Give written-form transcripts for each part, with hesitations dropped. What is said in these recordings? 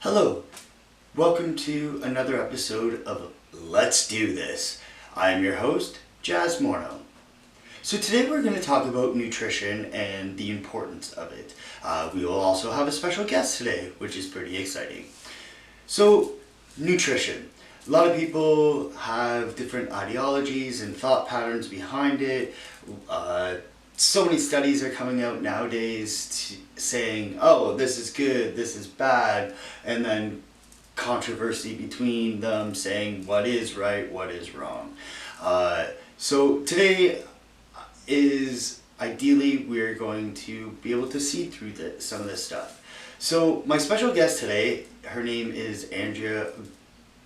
Hello, welcome to another episode of Let's Do This. I am your host, Jazz Morno. So today we're going to talk about nutrition and the importance of it. We will also have a special guest today, which is pretty exciting. So, nutrition. A lot of people have different ideologies and thought patterns behind it. Uh, so many studies are coming out nowadays saying, oh, this is good, this is bad, and then controversy between them saying what is right, what is wrong. So today is ideally we're going to be able to see through some of this stuff. So my special guest today, her name is Andrea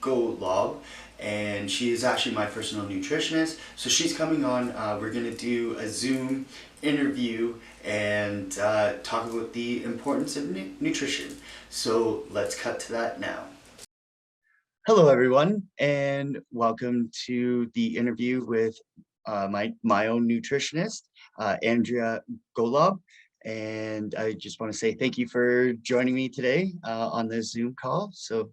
Golob, and she is actually my personal nutritionist. So she's coming on. We're going to do a Zoom interview and talk about the importance of nutrition. So let's cut to that now. Hello, everyone, and welcome to the interview with my own nutritionist, Andrea Golob. And I just want to say thank you for joining me today on this Zoom call. So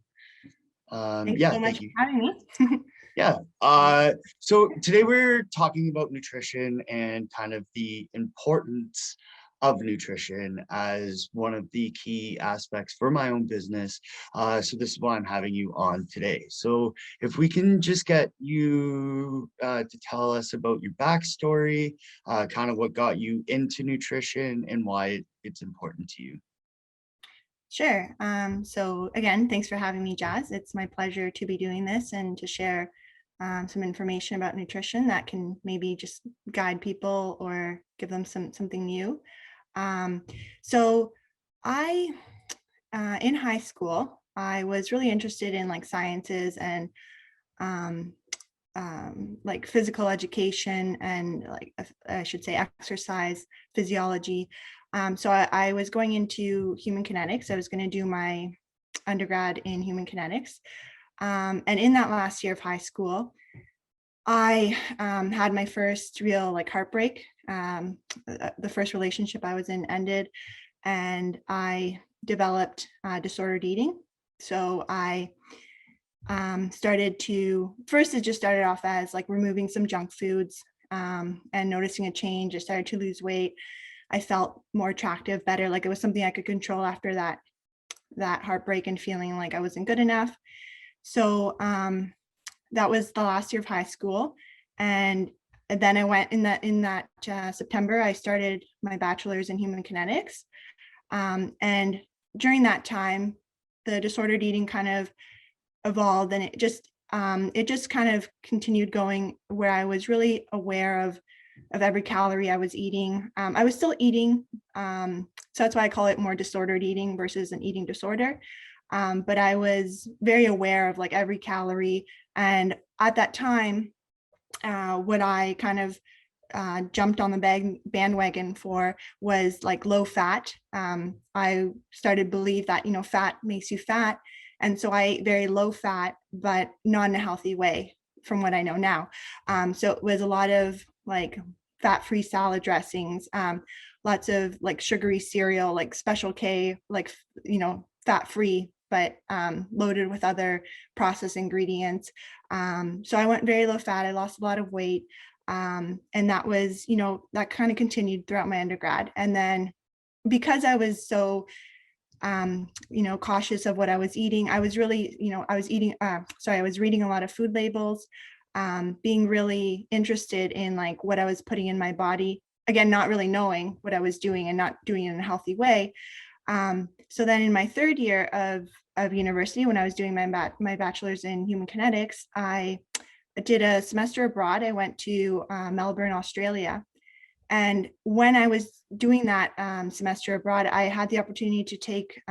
Thanks yeah, so much thank you. for having me. Yeah. So today we're talking about nutrition and kind of the importance of nutrition as one of the key aspects for my own business. So this is why I'm having you on today. So if we can just get you to tell us about your backstory, kind of what got you into nutrition and why it's important to you. Sure. So again, thanks for having me, Jazz. It's my pleasure to be doing this and to share some information about nutrition that can maybe just guide people or give them something new. Um, so I, in high school, I was really interested in like sciences and um, like physical education and like I should say exercise physiology. So I was going into human kinetics. I was going to do my undergrad in human kinetics. And in that last year of high school, I had my first real like heartbreak. The first relationship I was in ended, and I developed disordered eating. So I started to first, it just started off as like removing some junk foods and noticing a change. I started to lose weight. I felt more attractive, better, like it was something I could control after that heartbreak and feeling like I wasn't good enough. So that was the last year of high school, and then I went in that September. I started my bachelor's in human kinetics, and during that time, the disordered eating kind of evolved, and it just kind of continued going where I was really aware of every calorie I was eating. I was still eating, so that's why I call it more disordered eating versus an eating disorder. But I was very aware of like every calorie, and at that time, what I kind of jumped on the bandwagon for was like low fat. I started to believe that, fat makes you fat. And so I ate very low fat, but not in a healthy way from what I know now. So it was a lot of like fat-free salad dressings, lots of like sugary cereal, like Special K, like, fat-free, but loaded with other processed ingredients. So I went very low fat. I lost a lot of weight. And that was, that kind of continued throughout my undergrad. And then because I was so, cautious of what I was eating, I was really, I was reading a lot of food labels, being really interested in like what I was putting in my body. Again, not really knowing what I was doing and not doing it in a healthy way. So then in my third year of university, when I was doing my bachelor's in human kinetics, I did a semester abroad. I went to Melbourne, Australia. And when I was doing that semester abroad, I had the opportunity to take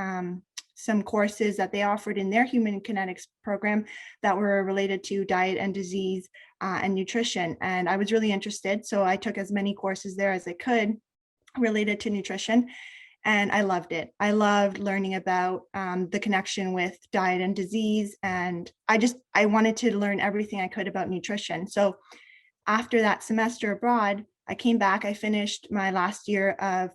some courses that they offered in their human kinetics program that were related to diet and disease and nutrition. And I was really interested. So I took as many courses there as I could related to nutrition. And I loved it. I loved learning about the connection with diet and disease. And I wanted to learn everything I could about nutrition. So after that semester abroad, I came back, I finished my last year of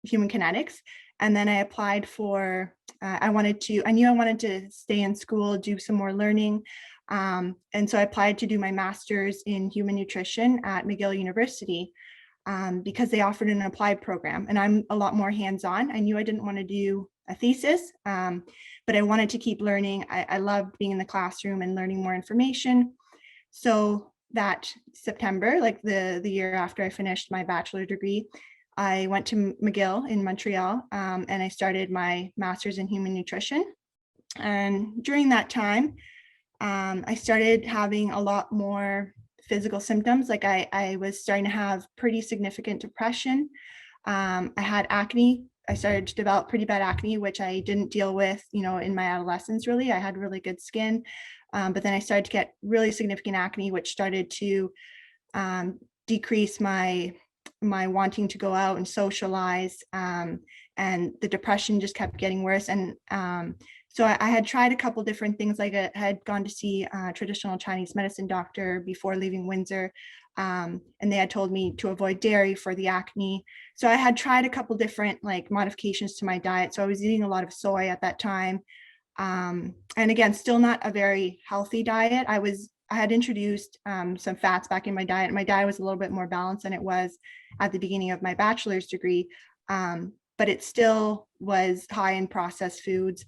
human kinetics, And then I applied for, I knew I wanted to stay in school, do some more learning. And so I applied to do my master's in human nutrition at McGill University, because they offered an applied program, and I'm a lot more hands-on. I knew I didn't want to do a thesis, but I wanted to keep learning. I loved being in the classroom and learning more information. So that September, like the year after I finished my bachelor degree, I went to McGill in Montreal, and I started my master's in human nutrition. And during that time, I started having a lot more physical symptoms. Like I was starting to have pretty significant depression. I had acne. I started to develop pretty bad acne, which I didn't deal with, in my adolescence, really. I had really good skin. But then I started to get really significant acne, which started to decrease my wanting to go out and socialize. And the depression just kept getting worse. And so I had tried a couple different things. Like I had gone to see a traditional Chinese medicine doctor before leaving Windsor. And they had told me to avoid dairy for the acne. So I had tried a couple different like modifications to my diet. So I was eating a lot of soy at that time. And again, still not a very healthy diet. I had introduced some fats back in my diet. My diet was a little bit more balanced than it was at the beginning of my bachelor's degree, but it still was high in processed foods.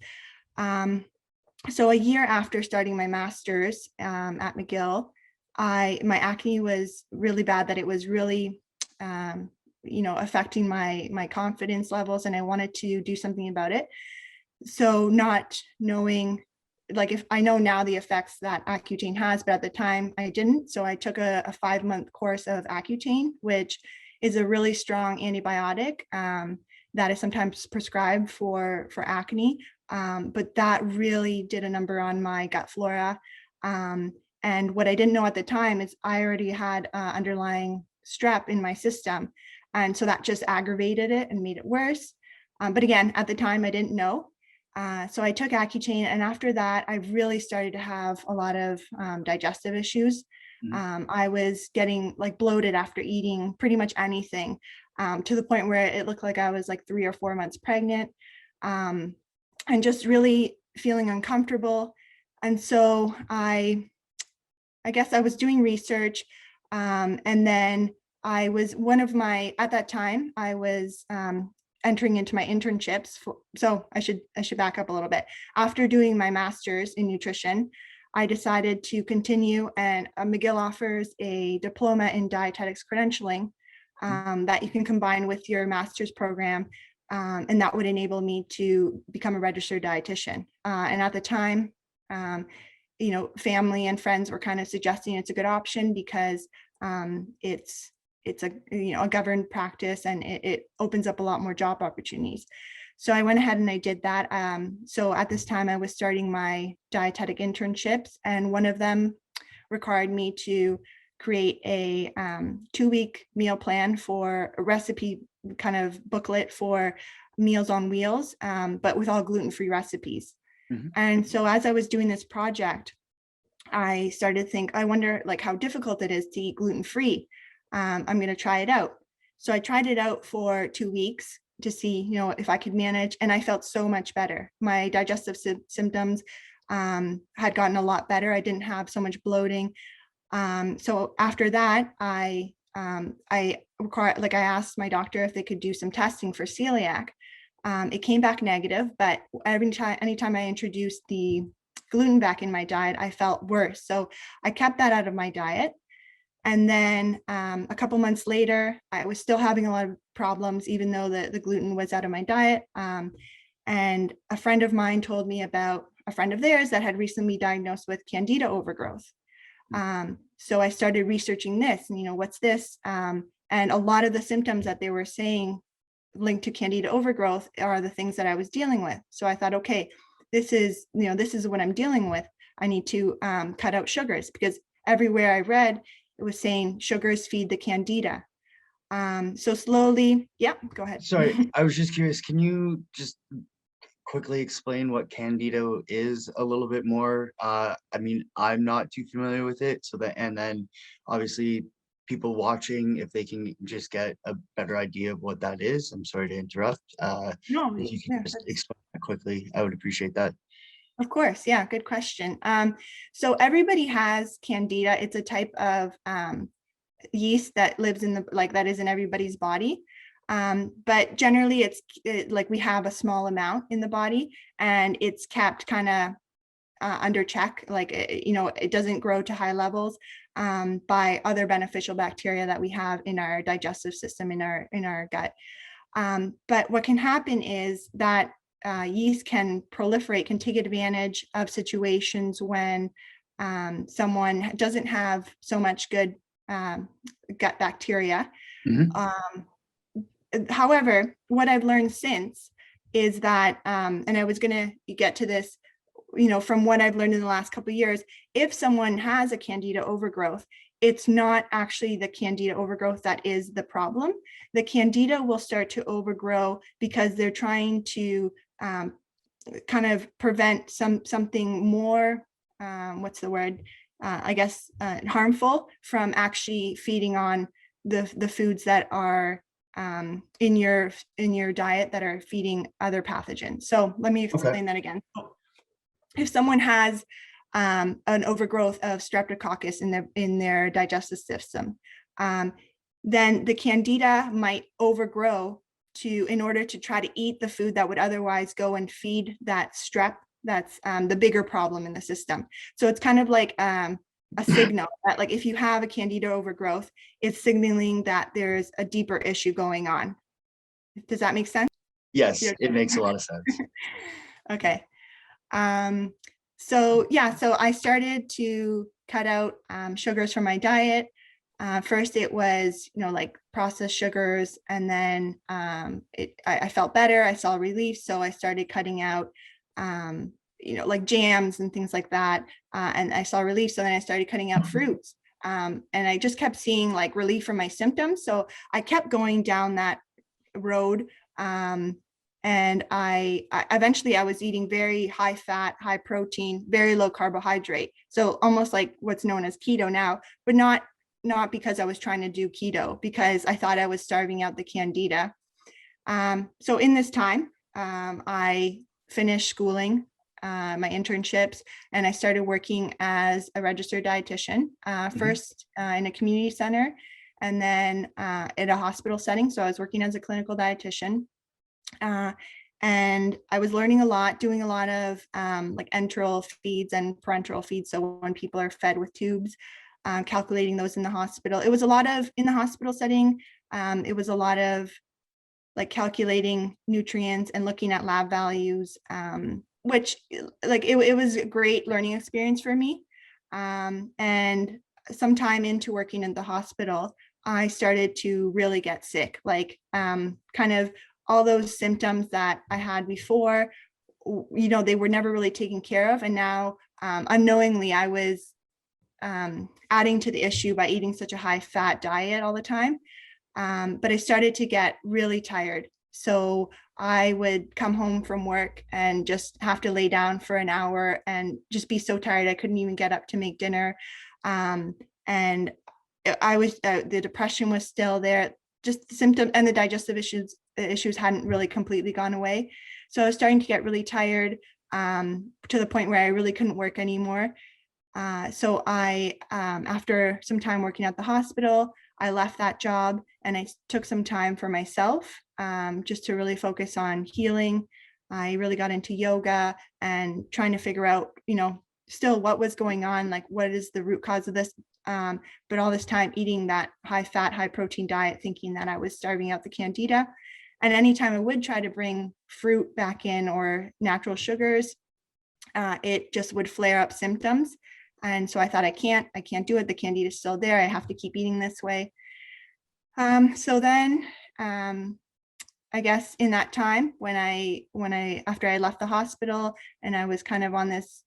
So a year after starting my master's at McGill, my acne was really bad, that it was really affecting my confidence levels, and I wanted to do something about it. So not knowing, like, if I know now the effects that Accutane has, but at the time I didn't. So I took a 5-month course of Accutane, which is a really strong antibiotic that is sometimes prescribed for acne. But that really did a number on my gut flora. And what I didn't know at the time is I already had underlying strep in my system. And so that just aggravated it and made it worse. But again, at the time I didn't know. So I took Accutane, and after that, I really started to have a lot of digestive issues. I was getting like bloated after eating pretty much anything, to the point where it looked like I was like 3 or 4 months pregnant, and just really feeling uncomfortable. And so I guess I was doing research, and then at that time, I was entering into my internships. So I should back up a little bit. After doing my master's in nutrition, I decided to continue, and McGill offers a diploma in dietetics credentialing that you can combine with your master's program, and that would enable me to become a registered dietitian. And at the time, family and friends were kind of suggesting it's a good option because it's a governed practice, and it opens up a lot more job opportunities. So I went ahead and I did that. So at this time I was starting my dietetic internships, and one of them required me to create a 2-week meal plan, for a recipe kind of booklet for Meals on Wheels, but with all gluten-free recipes. Mm-hmm. And so as I was doing this project, I started to think, I wonder like how difficult it is to eat gluten-free. I'm going to try it out. So I tried it out for 2 weeks to see, if I could manage, and I felt so much better. My digestive symptoms had gotten a lot better. I didn't have so much bloating. So after that, I asked my doctor if they could do some testing for celiac. It came back negative, but anytime I introduced the gluten back in my diet, I felt worse. So I kept that out of my diet. And then a couple months later, I was still having a lot of problems, even though the gluten was out of my diet. And a friend of mine told me about a friend of theirs that had recently diagnosed with candida overgrowth. So I started researching this, and what's this? And a lot of the symptoms that they were saying linked to candida overgrowth are the things that I was dealing with. So I thought, okay, this is what I'm dealing with. I need to cut out sugars, because everywhere I read, it was saying sugars feed the candida. So slowly, yeah, go ahead. Sorry, I was just curious. Can you just quickly explain what candida is a little bit more? I mean, I'm not too familiar with it. And then obviously people watching, if they can just get a better idea of what that is? I'm sorry to interrupt. No, If you can yeah, just that's explain that quickly, I would appreciate that. of course. Yeah, good question. So everybody has candida. It's a type of yeast that lives in that is in everybody's body. But generally like we have a small amount in the body and it's kept kind of under check, like, it doesn't grow to high levels by other beneficial bacteria that we have in our digestive system, in our gut. But what can happen is that yeast can proliferate, can take advantage of situations when someone doesn't have so much good gut bacteria. Mhm. However, what I've learned since is that, and I was going to get to this, from what I've learned in the last couple of years, if someone has a candida overgrowth, it's not actually the candida overgrowth that is the problem. The candida will start to overgrow because they're trying to kind of prevent something more, what's the word? I guess harmful from actually feeding on the foods that are in your diet that are feeding other pathogens. So let me Okay. explain that again. If someone has an overgrowth of streptococcus in their digestive system, then the candida might overgrow in order to try to eat the food that would otherwise go and feed that strep. That's the bigger problem in the system. So it's kind of like a signal that, like, if you have a candida overgrowth, it's signaling that there's a deeper issue going on. Does that make sense? Yes, it makes a lot of sense. Okay. So yeah, so I started to cut out sugars from my diet. First it was, like processed sugars, and then I felt better. I saw relief. So I started cutting out, like jams and things like that. And I saw relief. So then I started cutting out fruits. And I just kept seeing like relief from my symptoms. So I kept going down that road. And I eventually I was eating very high fat, high protein, very low carbohydrate. So almost like what's known as keto now, but not because I was trying to do keto, because I thought I was starving out the candida. So in this time, I finished schooling, my internships, and I started working as a registered dietitian, first in a community center, and then in a hospital setting. So I was working as a clinical dietitian. And I was learning a lot, doing a lot of like enteral feeds and parenteral feeds. So when people are fed with tubes, calculating those in the hospital. It was a lot of, in the hospital setting, it was a lot of like calculating nutrients and looking at lab values, which like it was a great learning experience for me. And sometime into working in the hospital, I started to really get sick, like kind of all those symptoms that I had before, they were never really taken care of. And now unknowingly, I was adding to the issue by eating such a high fat diet all the time. But I started to get really tired. So I would come home from work and just have to lay down for an hour and just be so tired I couldn't even get up to make dinner. And I was the depression was still there, just the symptom, and the digestive issues hadn't really completely gone away. So I was starting to get really tired, to the point where I really couldn't work anymore. So I, after some time working at the hospital, I left that job and I took some time for myself, just to really focus on healing. I really got into yoga and trying to figure out, still what was going on, like what is the root cause of this. But all this time eating that high fat, high protein diet, thinking that I was starving out the candida. And anytime I would try to bring fruit back in or natural sugars, it just would flare up symptoms. And so I thought, I can't do it. The candida is still there. I have to keep eating this way. So then, I guess in that time after I left the hospital and I was kind of on this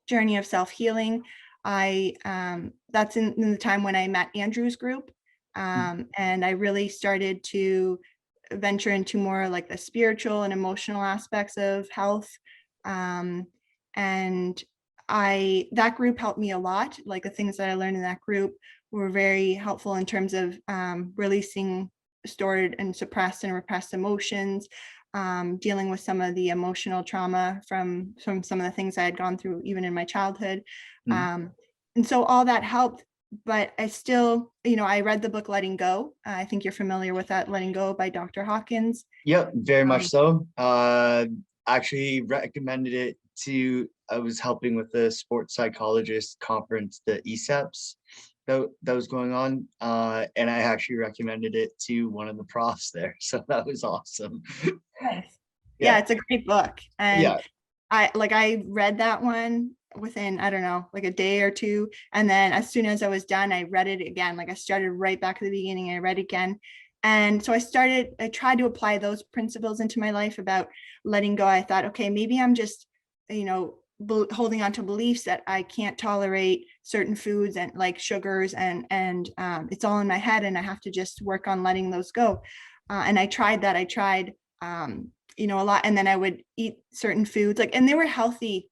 journey of self-healing, that's in the time when I met Andrew's group. And I really started to venture into more like the spiritual and emotional aspects of health. And that group helped me a lot. Like the things that I learned in that group were very helpful in terms of releasing stored and suppressed and repressed emotions, dealing with some of the emotional trauma from some of the things I had gone through even in my childhood. Mhm. And so all that helped, but I still, I read the book Letting Go. I think you're familiar with that, Letting Go by Dr. Hawkins. Yep, very much Um, so. Actually recommended it to, I was helping with the sports psychologist conference, the ESEPs that was going on. And I actually recommended it to one of the profs there. So that was awesome. Nice. Yeah, Yeah, it's a great book. And yeah. I read that one within, I don't know, like a day or two. And then as soon as I was done, I read it again. Like I started right back at the beginning, I read again. And so I tried to apply those principles into my life about letting go. I thought, okay, maybe I'm just, holding on to beliefs that I can't tolerate certain foods and like sugars and it's all in my head and I have to just work on letting those go. And I tried that. I tried a lot. And then I would eat certain foods and they were healthy,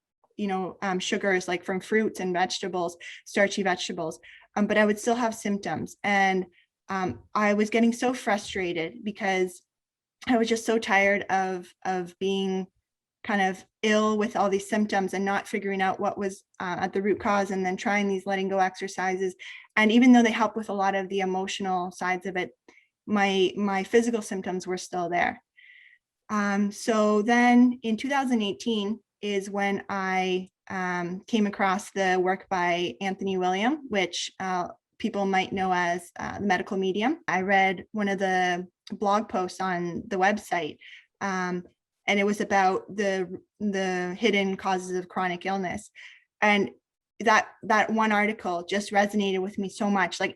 sugars like from fruits and vegetables, starchy vegetables. But I would still have symptoms. And I was getting so frustrated because I was just so tired of being kind of ill with all these symptoms and not figuring out what was at the root cause, and then trying these letting go exercises. And even though they help with a lot of the emotional sides of it, my physical symptoms were still there. So then in 2018 is when I came across the work by Anthony William, which people might know as the medical medium. I read one of the blog posts on the website, and it was about the hidden causes of chronic illness. And that one article just resonated with me so much. Like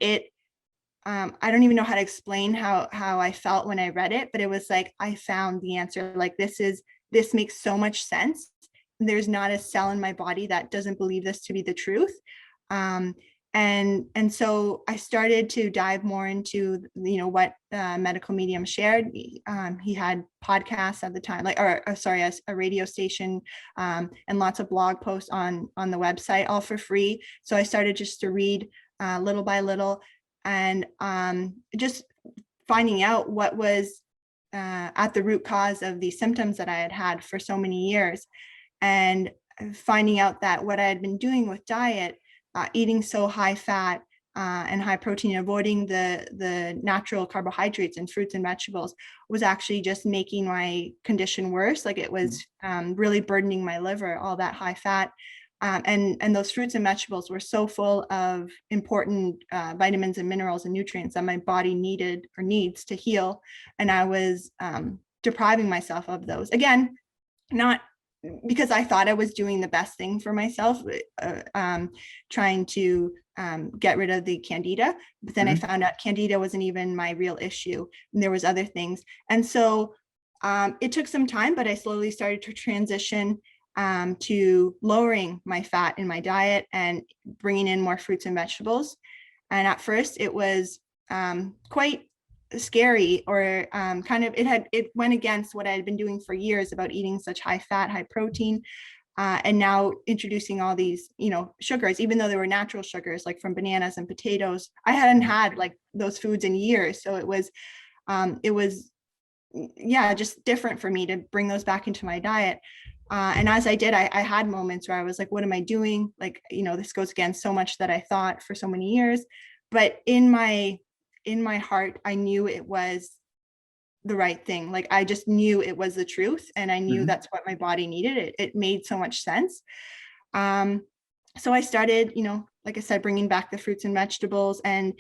I don't even know how to explain how I felt when I read it, but it was like I found the answer. Like this makes so much sense. There's not a cell in my body that doesn't believe this to be the truth. Um, and so I started to dive more into what medical medium shared. He had podcasts at the time, or sorry, a radio station, and lots of blog posts on the website, all for free. So I started just to read little by little, and just finding out what was at the root cause of the symptoms that I had had for so many years, and finding out that what I had been doing with diet, eating so high fat and high protein, avoiding the natural carbohydrates and fruits and vegetables, was actually just making my condition worse. Like it was really burdening my liver, all that high fat. And those fruits and vegetables were so full of important vitamins and minerals and nutrients that my body needed or needs to heal. And I was depriving myself of those. Again, not because I thought I was doing the best thing for myself, trying to get rid of the candida. But then I Mhm. found out candida wasn't even my real issue. And there was other things. And so it took some time, but I slowly started to transition to lowering my fat in my diet and bringing in more fruits and vegetables. And at first it was quite scary, or kind of it went against what I had been doing for years about eating such high fat, high protein, and now introducing all these sugars, even though they were natural sugars like from bananas and potatoes. I hadn't had like those foods in years, so it was yeah, just different for me to bring those back into my diet. And as I did, I had moments where I was like, what am I doing? Like, this goes against so much that I thought for so many years. But in my heart, I knew it was the right thing. Like I just knew it was the truth, and I knew Mhm. that's what my body needed. It made so much sense. Um, so I started, like I said, bringing back the fruits and vegetables. And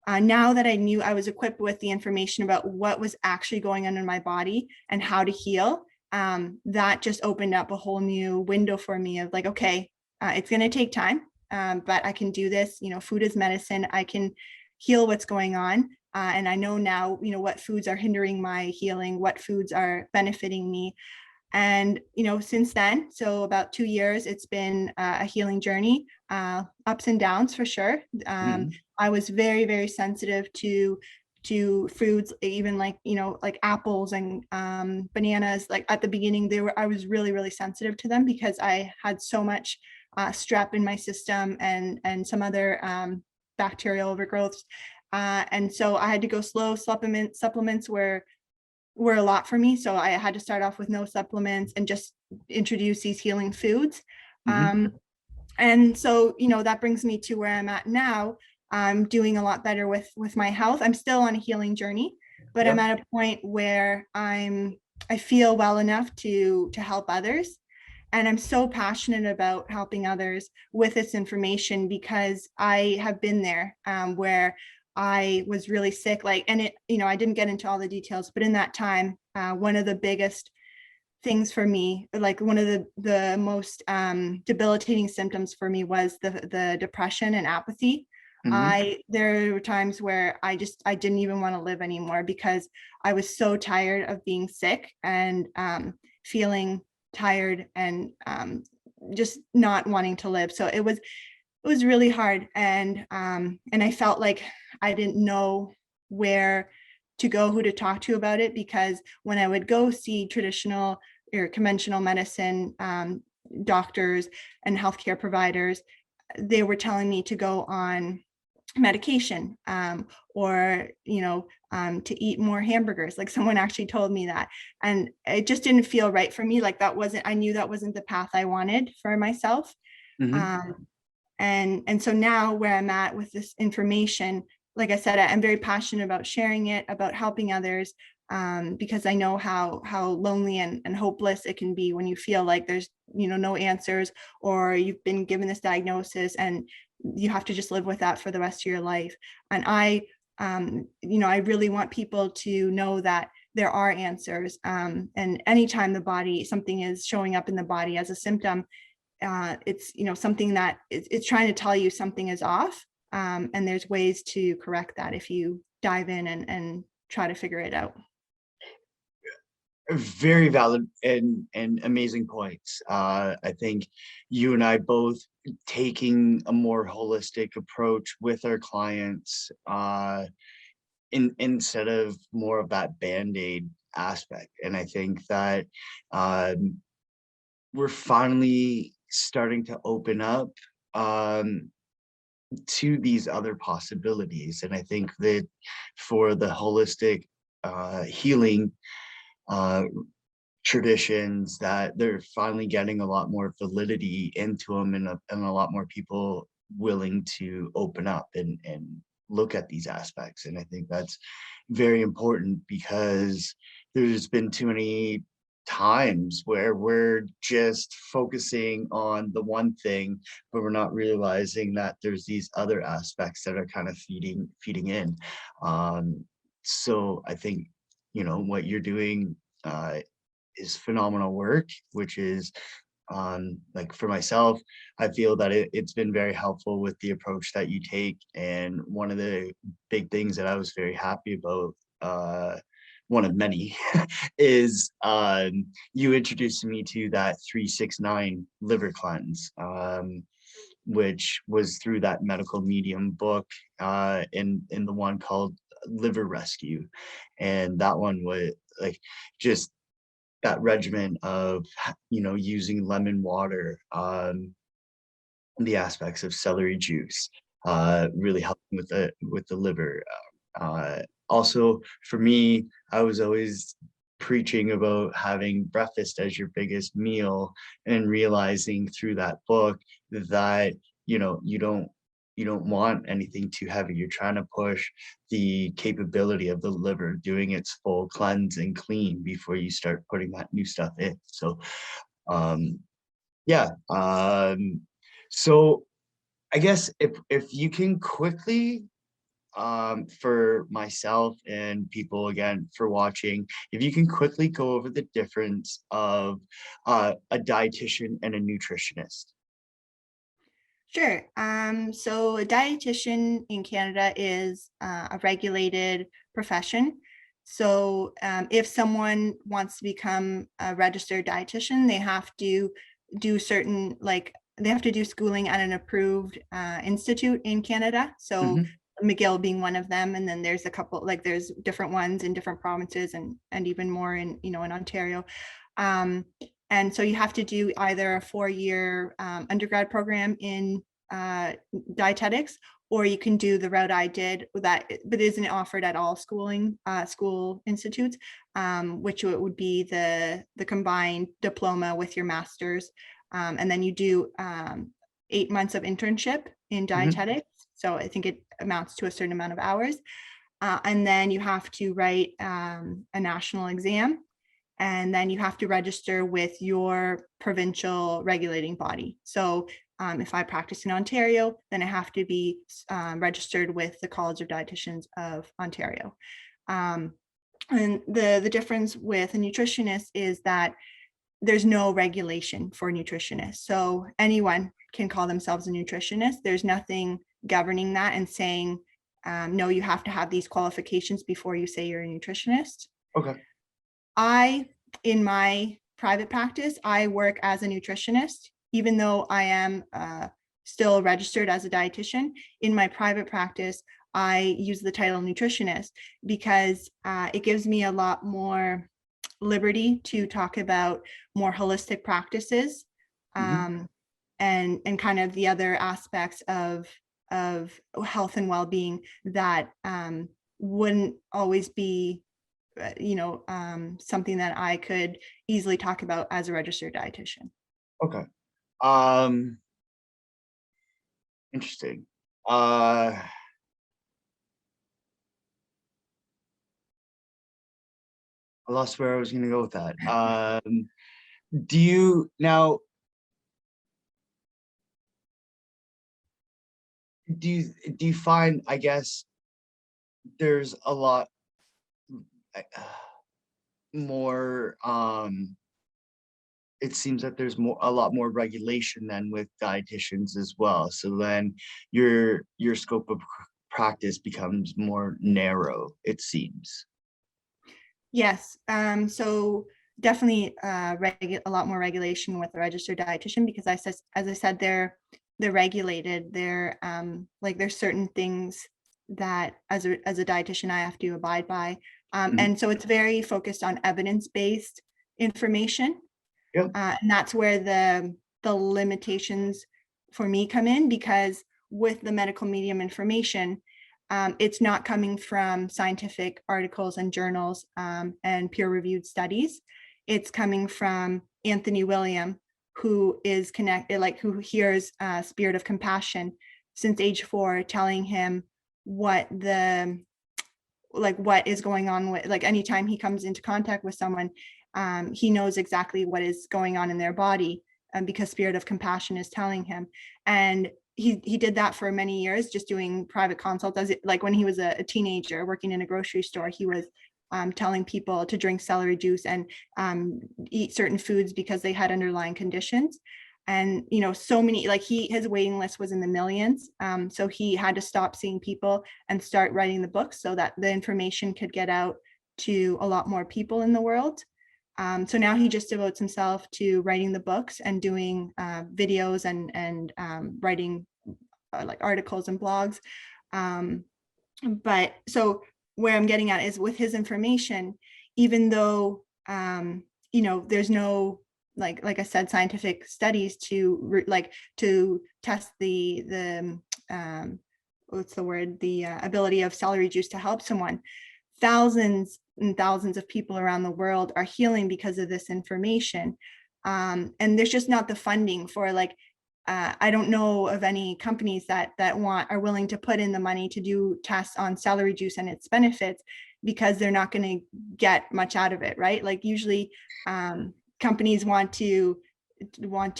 now that I knew, I was equipped with the information about what was actually going on in my body and how to heal, that just opened up a whole new window for me of like, okay, it's going to take time, but I can do this. Food is medicine. I can heal what's going on. And I know now, what foods are hindering my healing, what foods are benefiting me. And since then, so about 2 years, it's been a healing journey, ups and downs for sure. Mhm. I was very, very sensitive to foods, even like apples and bananas. Like at the beginning, I was really, really sensitive to them because I had so much strep in my system and some other bacterial overgrowths. And so I had to go slow. Supplements were a lot for me. So I had to start off with no supplements and just introduce these healing foods. And so, that brings me to where I'm at now. I'm doing a lot better with my health. I'm still on a healing journey, but I'm at a point where I feel well enough to help others. And I'm so passionate about helping others with this information because I have been there, where I was really sick, and I didn't get into all the details, but in that time, one of the biggest things for me, like one of the most debilitating symptoms for me was the depression and apathy. There were times where I didn't even want to live anymore because I was so tired of being sick and feeling tired and just not wanting to live. So it was really hard, and I felt like I didn't know where to go, who to talk to about it, because when I would go see traditional or conventional medicine doctors and healthcare providers, they were telling me to go on medication, or to eat more hamburgers. Like, someone actually told me that, and it just didn't feel right for me. Like, I knew that wasn't the path I wanted for myself. And so now where I'm at with this information, like I said, I'm very passionate about sharing it, about helping others, because I know how lonely and hopeless it can be when you feel like there's no answers, or you've been given this diagnosis and you have to just live with that for the rest of your life. And I really want people to know that there are answers. And anytime something is showing up in the body as a symptom, it's something that it's trying to tell you something is off, and there's ways to correct that if you dive in and try to figure it out. Very valid and amazing points. I think you and I both taking a more holistic approach with our clients, instead of more of that band-aid aspect. And I think that we're finally starting to open up to these other possibilities. And I think that for the holistic healing traditions, that they're finally getting a lot more validity into them, and a lot more people willing to open up and look at these aspects. And I think that's very important, because there's been too many times where we're just focusing on the one thing, but we're not realizing that there's these other aspects that are kind of feeding in. So I think what you're doing is phenomenal work, which is like, for myself, I feel that it's been very helpful with the approach that you take. And one of the big things that I was very happy about, one of many, is you introduced me to that 369 liver cleanse, which was through that medical medium book, in the one called Liver Rescue. And that one was like, just that regimen of using lemon water, the aspects of celery juice, really helping with the liver. Also, for me, I was always preaching about having breakfast as your biggest meal, and realizing through that book that you don't want anything too heavy. You're trying to push the capability of the liver doing its full cleanse and clean before you start putting that new stuff in. So yeah. So I guess if you can quickly, for myself and people again for watching, if you can quickly go over the difference of a dietitian and a nutritionist. Sure. So a dietitian in Canada is a regulated profession. So if someone wants to become a registered dietitian, they have to do they have to do schooling at an approved institute in Canada. So McGill being one of them, and then there's a couple, there's different ones in different provinces, and even more in in Ontario. And so you have to do either a 4-year undergrad program in dietetics, or you can do the route I did that, but isn't offered at all school institutes, which would be the combined diploma with your master's. And then you do 8 months of internship in dietetics. So I think it amounts to a certain amount of hours. And then you have to write a national exam. And then you have to register with your provincial regulating body. So if I practice in Ontario, then I have to be registered with the College of Dietitians of Ontario. And the difference with a nutritionist is that there's no regulation for nutritionists. So anyone can call themselves a nutritionist. There's nothing governing that and saying, no, you have to have these qualifications before you say you're a nutritionist. Okay. In my private practice, I work as a nutritionist, even though I am still registered as a dietitian. In my private practice, I use the title nutritionist because it gives me a lot more liberty to talk about more holistic practices, and kind of the other aspects of health and well-being that wouldn't always be something that I could easily talk about as a registered dietitian. Okay. Interesting. I lost where I was going to go with that. Do you now? Do you find? I guess there's a lot more. It seems that there's a lot more regulation than with dietitians as well. So then your scope of practice becomes more narrow, it seems. Yes. So definitely a lot more regulation with a registered dietitian, because as I said, they're regulated. They're like there's certain things that as a dietitian I have to abide by. And so it's very focused on evidence-based information. Yep. And that's where the limitations for me come in, because with the medical medium information, it's not coming from scientific articles and journals and peer-reviewed studies. It's coming from Anthony William, who is connected, like who hears Spirit of Compassion since age 4, telling him what is going on with, like, anytime he comes into contact with someone, he knows exactly what is going on in their body, because Spirit of Compassion is telling him. And he did that for many years, just doing private consults. Like when he was a teenager working in a grocery store, he was telling people to drink celery juice and eat certain foods because they had underlying conditions. And so many, like his waiting list was in the millions. So he had to stop seeing people and start writing the books so that the information could get out to a lot more people in the world. So now he just devotes himself to writing the books and doing videos and writing like articles and blogs. But so where I'm getting at is with his information, even though there's no like I said, scientific studies to test the what's the word, the ability of celery juice to help someone. Thousands and thousands of people around the world are healing because of this information. And there's just not the funding for I don't know of any companies that are willing to put in the money to do tests on celery juice and its benefits, because they're not going to get much out of it, right? Like usually companies want to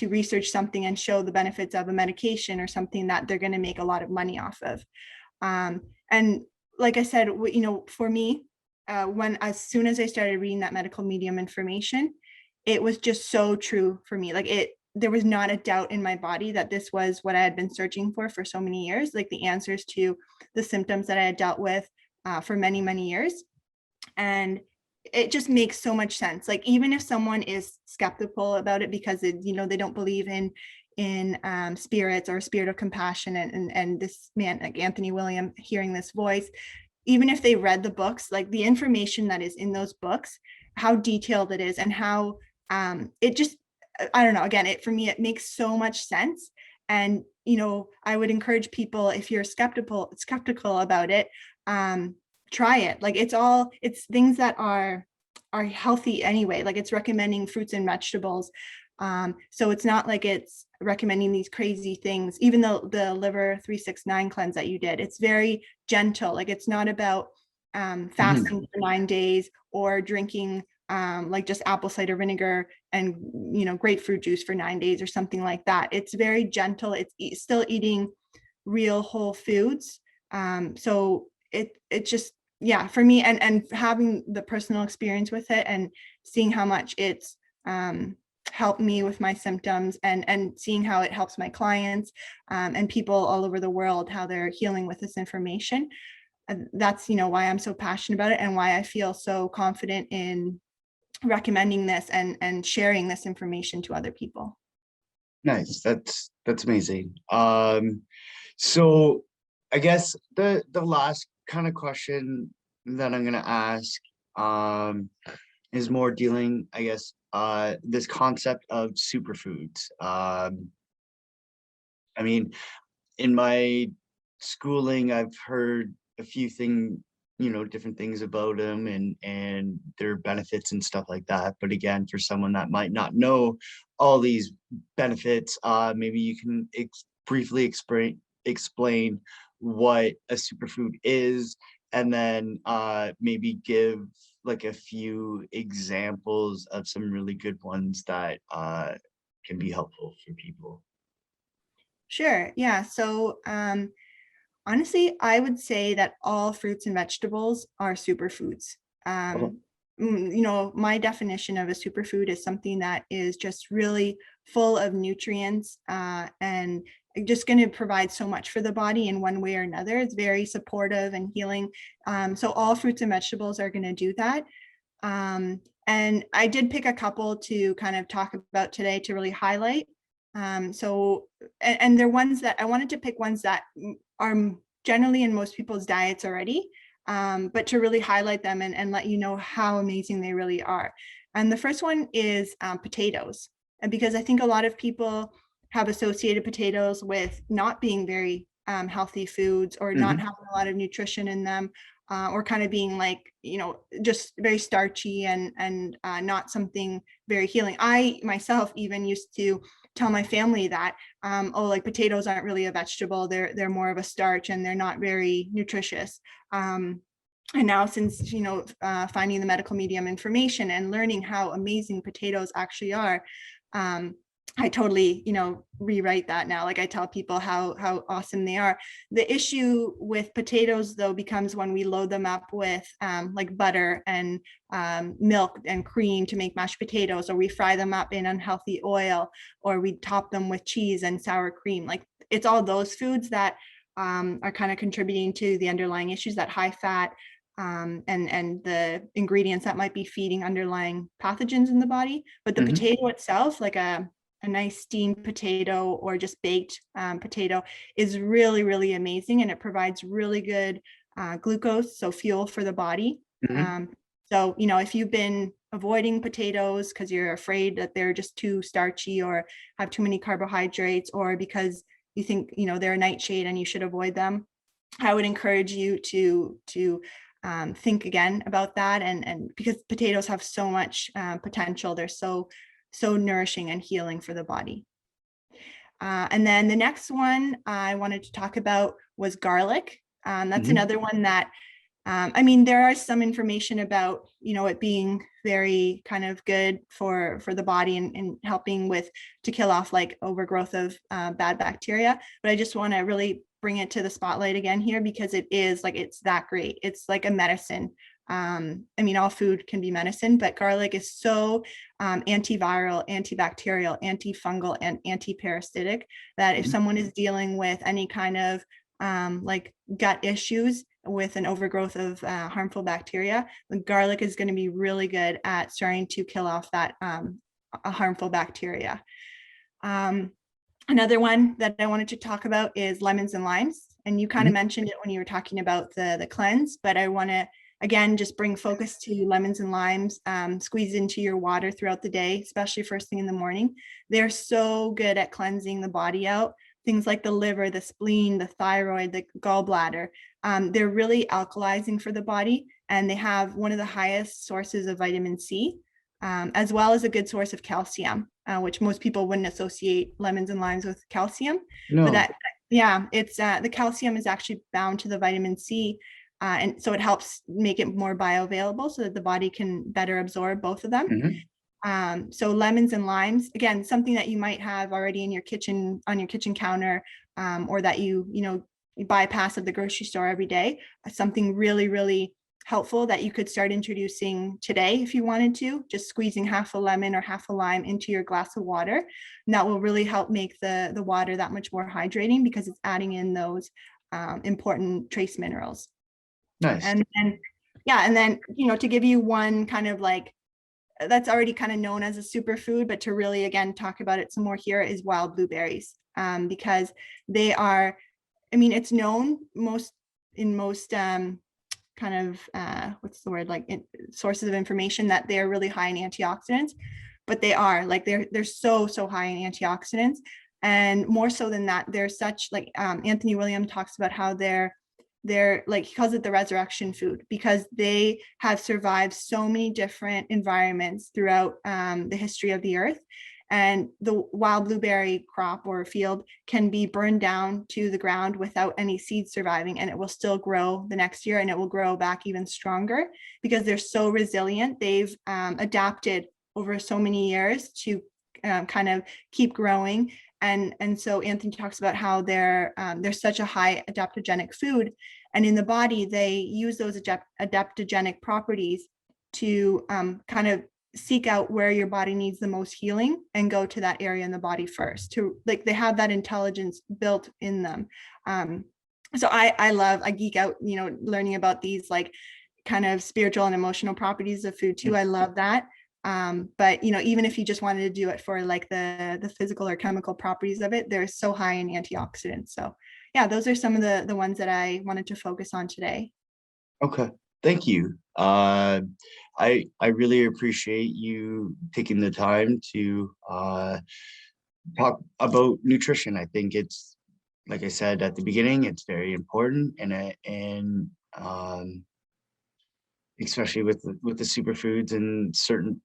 research something and show the benefits of a medication or something that they're going to make a lot of money off of. And like I said, for me, as soon as I started reading that medical medium information, it was just so true for me. There was not a doubt in my body that this was what I had been searching for so many years, like the answers to the symptoms that I had dealt with for many, many years. And it just makes so much sense. Like, even if someone is skeptical about it because they don't believe in spirits or Spirit of Compassion and this man like Anthony William hearing this voice, even if they read the books, like the information that is in those books, how detailed it is and how it just, I don't know, again, for me, it makes so much sense. And, I would encourage people, if you're skeptical about it, try it. Like it's things that are healthy anyway. Like it's recommending fruits and vegetables. So it's not like it's recommending these crazy things, even though the liver 369 cleanse that you did, it's very gentle. Like it's not about fasting for 9 days or drinking like just apple cider vinegar and grapefruit juice for 9 days or something like that. It's very gentle. It's still eating real whole foods. So it just, yeah, for me, and having the personal experience with it and seeing how much it's helped me with my symptoms, and seeing how it helps my clients and people all over the world, how they're healing with this information. That's why I'm so passionate about it, and why I feel so confident in recommending this and sharing this information to other people. Nice. That's amazing. So I guess the last kind of question that I'm gonna ask is more dealing, I guess, this concept of superfoods. I mean, in my schooling, I've heard a few different things about them and their benefits and stuff like that. But again, for someone that might not know all these benefits, maybe you can briefly explain what a superfood is, and then maybe give like a few examples of some really good ones that can be helpful for people. Sure. Yeah. So honestly, I would say that all fruits and vegetables are superfoods. Oh, My definition of a superfood is something that is just really full of nutrients and just going to provide so much for the body in one way or another. It's very supportive and healing. So all fruits and vegetables are going to do that. And I did pick a couple to kind of talk about today to really highlight. And they're ones that I wanted to pick, ones that are generally in most people's diets already, but to really highlight them and let you know how amazing they really are. And the first one is potatoes. And because I think a lot of people have associated potatoes with not being very healthy foods, or not having a lot of nutrition in them, or kind of being like, just very starchy and not something very healing. I myself even used to tell my family that, like potatoes aren't really a vegetable, they're more of a starch and they're not very nutritious. And now, since finding the medical medium information and learning how amazing potatoes actually are, I totally rewrite that now. Like I tell people how awesome they are. The issue with potatoes though becomes when we load them up with like butter and milk and cream to make mashed potatoes, or we fry them up in unhealthy oil, or we top them with cheese and sour cream. Like it's all those foods that are kind of contributing to the underlying issues, that high fat and the ingredients that might be feeding underlying pathogens in the body. But the potato itself, like a nice steamed potato or just baked potato, is really, really amazing, and it provides really good glucose, so fuel for the body. So, if you've been avoiding potatoes because you're afraid that they're just too starchy or have too many carbohydrates, or because you think, they're a nightshade and you should avoid them, I would encourage you to think again about that. And because potatoes have so much potential, they're so nourishing and healing for the body. And then the next one I wanted to talk about was garlic. That's another one that, there are some information about, it being very kind of good for the body and helping to kill off like overgrowth of bad bacteria. But I just want to really bring it to the spotlight again here, because it's that great. It's like a medicine. All food can be medicine, but garlic is so antiviral, antibacterial, antifungal, and antiparasitic that if someone is dealing with any kind of like gut issues with an overgrowth of harmful bacteria, the garlic is going to be really good at starting to kill off that harmful bacteria. Another one that I wanted to talk about is lemons and limes. And you kind of mentioned it when you were talking about the cleanse, but I want to, again, just bring focus to lemons and limes, squeeze into your water throughout the day, especially first thing in the morning. They're so good at cleansing the body out. things like the liver, the spleen, the thyroid, the gallbladder. They're really alkalizing for the body, and they have one of the highest sources of vitamin C, as well as a good source of calcium, which most people wouldn't associate lemons and limes with calcium. But No. that, yeah, it's the calcium is actually bound to the vitamin C, and so it helps make it more bioavailable so that the body can better absorb both of them. So lemons and limes, again, something that you might have already in your kitchen, on your kitchen counter, or that you bypass at the grocery store every day. Something really, really helpful that you could start introducing today if you wanted to, just squeezing half a lemon or half a lime into your glass of water. And that will really help make the water that much more hydrating, because it's adding in those important trace minerals. Nice. And yeah, and then, to give you one kind of like, that's already kind of known as a superfood, but to really, again, talk about it some more here, is wild blueberries, because they are, it's known in most kind of, what's the word, like sources of information, that they're really high in antioxidants, but they are like, they're so high in antioxidants. And more so than that, they're such, like, Anthony William talks about how they're like, he calls it the resurrection food, because they have survived so many different environments throughout the history of the earth. And the wild blueberry crop or field can be burned down to the ground without any seeds surviving, and it will still grow the next year, and it will grow back even stronger, because they're so resilient. They've adapted over so many years to kind of keep growing. And so Anthony talks about how they're such a high adaptogenic food, and in the body they use those adaptogenic properties to kind of seek out where your body needs the most healing and go to that area in the body first. To, like, they have that intelligence built in them. So I geek out, learning about these, like, kind of spiritual and emotional properties of food too. I love that. But even if you just wanted to do it for like the physical or chemical properties of it, they're so high in antioxidants. So yeah, those are some of the ones that I wanted to focus on today. Okay, thank you. I really appreciate you taking the time to talk about nutrition. I think it's, like I said at the beginning, it's very important, and especially with the superfoods and certain,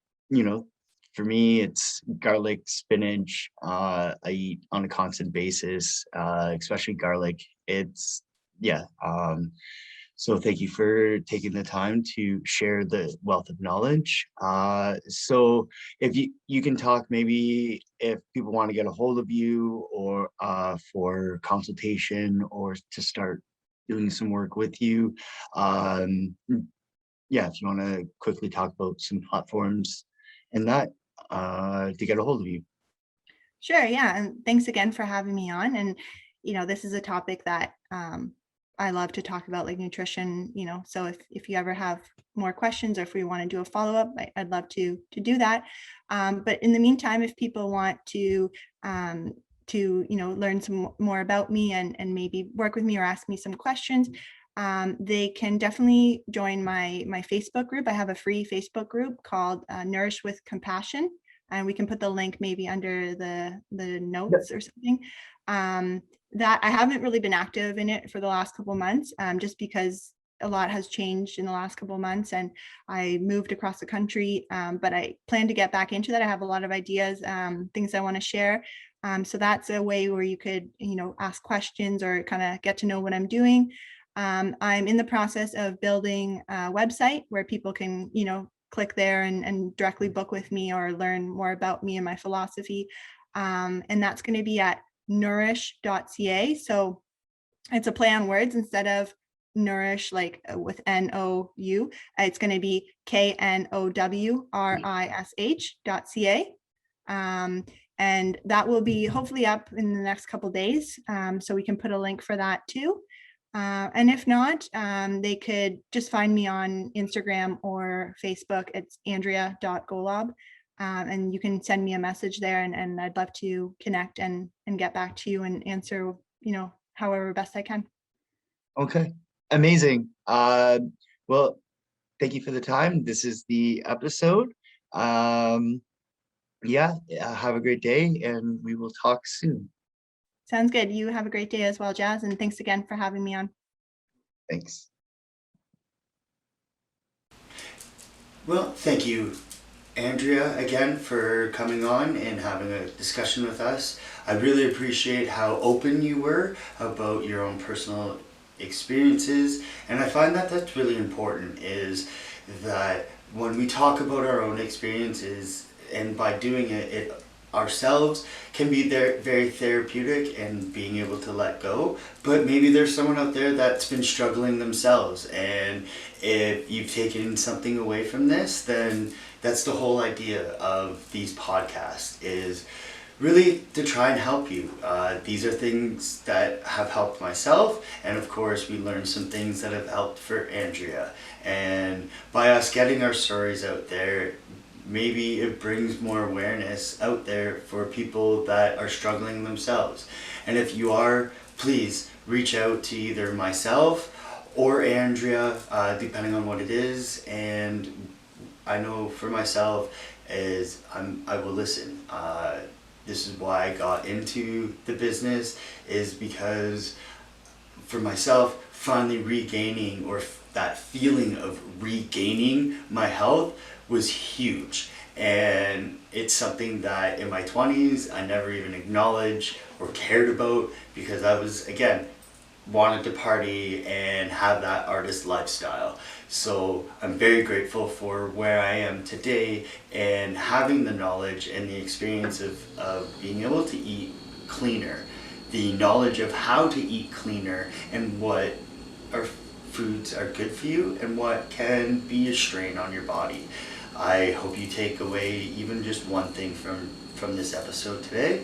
for me, it's garlic, spinach. I eat on a constant basis, especially garlic. It's, yeah. So thank you for taking the time to share the wealth of knowledge. So if you can talk, maybe if people want to get a hold of you, or for consultation, or to start doing some work with you. Yeah, if you want to quickly talk about some platforms and that, to get a hold of you. Sure, yeah, and thanks again for having me on. And this is a topic that I love to talk about, like nutrition. So if you ever have more questions, or if we want to do a follow-up, I'd love to do that. But in the meantime, if people want to learn some more about me, and maybe work with me or ask me some questions, they can definitely join my Facebook group. I have a free Facebook group called Nourish with Compassion, and we can put the link maybe under the notes or something. That I haven't really been active in it for the last couple of months, just because a lot has changed in the last couple of months, and I moved across the country. But I plan to get back into that. I have a lot of ideas, things I want to share. So that's a way where you could, ask questions or kind of get to know what I'm doing. I'm in the process of building a website where people can, click there and directly book with me or learn more about me and my philosophy. And that's going to be at nourish.ca. So it's a play on words. Instead of nourish, like with NOU, it's going to be KNOWRISH.ca. And that will be hopefully up in the next couple of days. So we can put a link for that too. And if not, they could just find me on Instagram or Facebook. It's andrea.golob. And you can send me a message there, and I'd love to connect and get back to you and answer, however best I can. Okay, amazing. Well, thank you for the time. This is the episode. Yeah, have a great day, and we will talk soon. Sounds good. You have a great day as well, Jazz, and thanks again for having me on. Thanks. Well, thank you, Andrea, again for coming on and having a discussion with us. I really appreciate how open you were about your own personal experiences, and I find that that's really important, is that when we talk about our own experiences, and by doing it ourselves can be there very therapeutic and being able to let go. But maybe there's someone out there that's been struggling themselves, and if you've taken something away from this, then that's the whole idea of these podcasts, is really to try and help you. These are things that have helped myself, and of course we learned some things that have helped for Andrea. And by us getting our stories out there, maybe it brings more awareness out there for people that are struggling themselves. And if you are, please reach out to either myself or Andrea, depending on what it is. And I know for myself is I will listen. This is why I got into the business, is because for myself, finally regaining, or that feeling of regaining my health was huge. And it's something that in my 20s I never even acknowledged or cared about, because I was, again, wanted to party and have that artist lifestyle. So I'm very grateful for where I am today, and having the knowledge and the experience of being able to eat cleaner, the knowledge of how to eat cleaner, and what are foods are good for you and what can be a strain on your body. I hope you take away even just one thing from this episode today.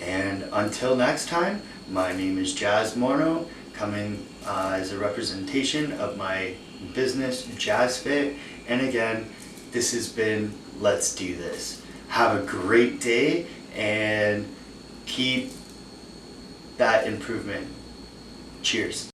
And until next time, my name is Jazz Morno, coming as a representation of my business, Jazz Fit. And again, this has been Let's Do This. Have a great day and keep that improvement. Cheers.